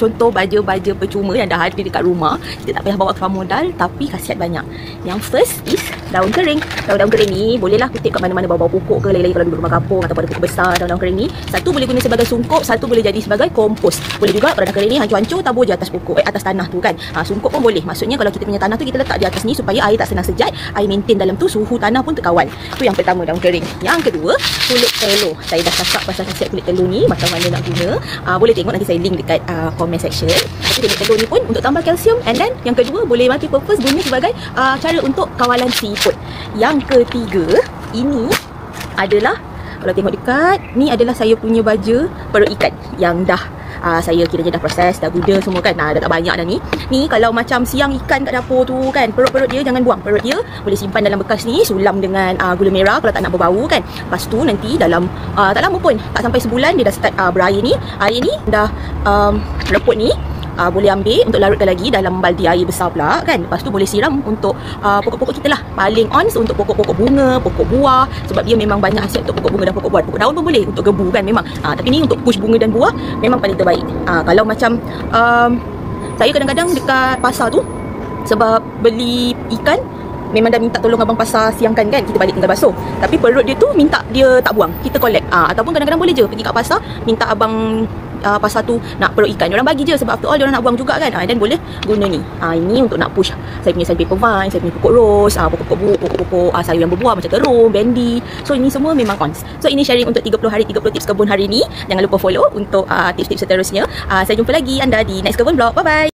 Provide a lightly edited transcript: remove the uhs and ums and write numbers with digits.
contoh baja-baja percuma yang dah ada dekat rumah. Kita tak payah bawa keluar modal tapi khasiat banyak. Yang first is daun kering. Daun-daun kering ni bolehlah kutip kat mana-mana, bawa pokok ke, lagi-lagi kalau duduk rumah kampung ataupun ada pokok besar. Daun-daun kering ni satu boleh guna sebagai sungkup, satu boleh jadi sebagai kompos. Boleh juga kalau dah kering ni hancur-hancur tabur je atas pokok, atas tanah tu kan. Sungkup pun boleh. Maksudnya kalau kita punya tanah tu kita letak di atas ni supaya air tak senang sejat, air maintain dalam tu, suhu tanah pun terkawal. Tu yang pertama, daun kering. Yang kedua, kulit telur. Saya dah cakap pasal khasiat kulit telur ni, macam mana nak guna. Boleh tengok, nanti saya link dekat comment section. Kulit telur ni pun untuk tambah kalsium, and then yang kedua boleh multi purpose, guna sebagai cara untuk kawalan siput. Yang ketiga, ini adalah, kalau tengok dekat ni adalah saya punya baja perut ikan yang dah saya kiranya dah proses, dah guna semua kan. Dah tak banyak dah ni. Ni kalau macam siang ikan kat dapur tu kan, perut-perut dia jangan buang. Perut dia boleh simpan dalam bekas ni, sulam dengan gula merah kalau tak nak berbau kan. Lepas tu nanti dalam tak lama pun, tak sampai sebulan dia dah start berair ni. Air ni dah reput ni. Boleh ambil untuk larutkan lagi dalam baldi air besar pula kan. Lepas tu boleh siram untuk pokok-pokok kita lah. Paling ons untuk pokok-pokok bunga, pokok buah, sebab dia memang banyak hasil untuk pokok bunga dan pokok buah. Pokok daun pun boleh untuk gebu kan memang. Tapi ni untuk push bunga dan buah memang paling terbaik. Kalau macam saya kadang-kadang dekat pasar tu, sebab beli ikan memang dah minta tolong abang pasar siangkan kan, kita balik tinggal basuh. Tapi perut dia tu minta dia tak buang, kita collect. Ataupun kadang-kadang boleh je pergi kat pasar, minta abang pasar tu nak perut ikan, diorang bagi je, sebab after all diorang nak buang juga kan. Dan boleh guna ni. Ini untuk nak push saya punya sandpaper vine, saya punya pokok rose, pokok-pokok sayur yang berbuah macam terung, bendi. So ini semua memang ons. So ini sharing untuk 30 hari 30 tips kebun hari ni. Jangan lupa follow untuk tips-tips seterusnya. Saya jumpa lagi anda di next kebun vlog. Bye bye.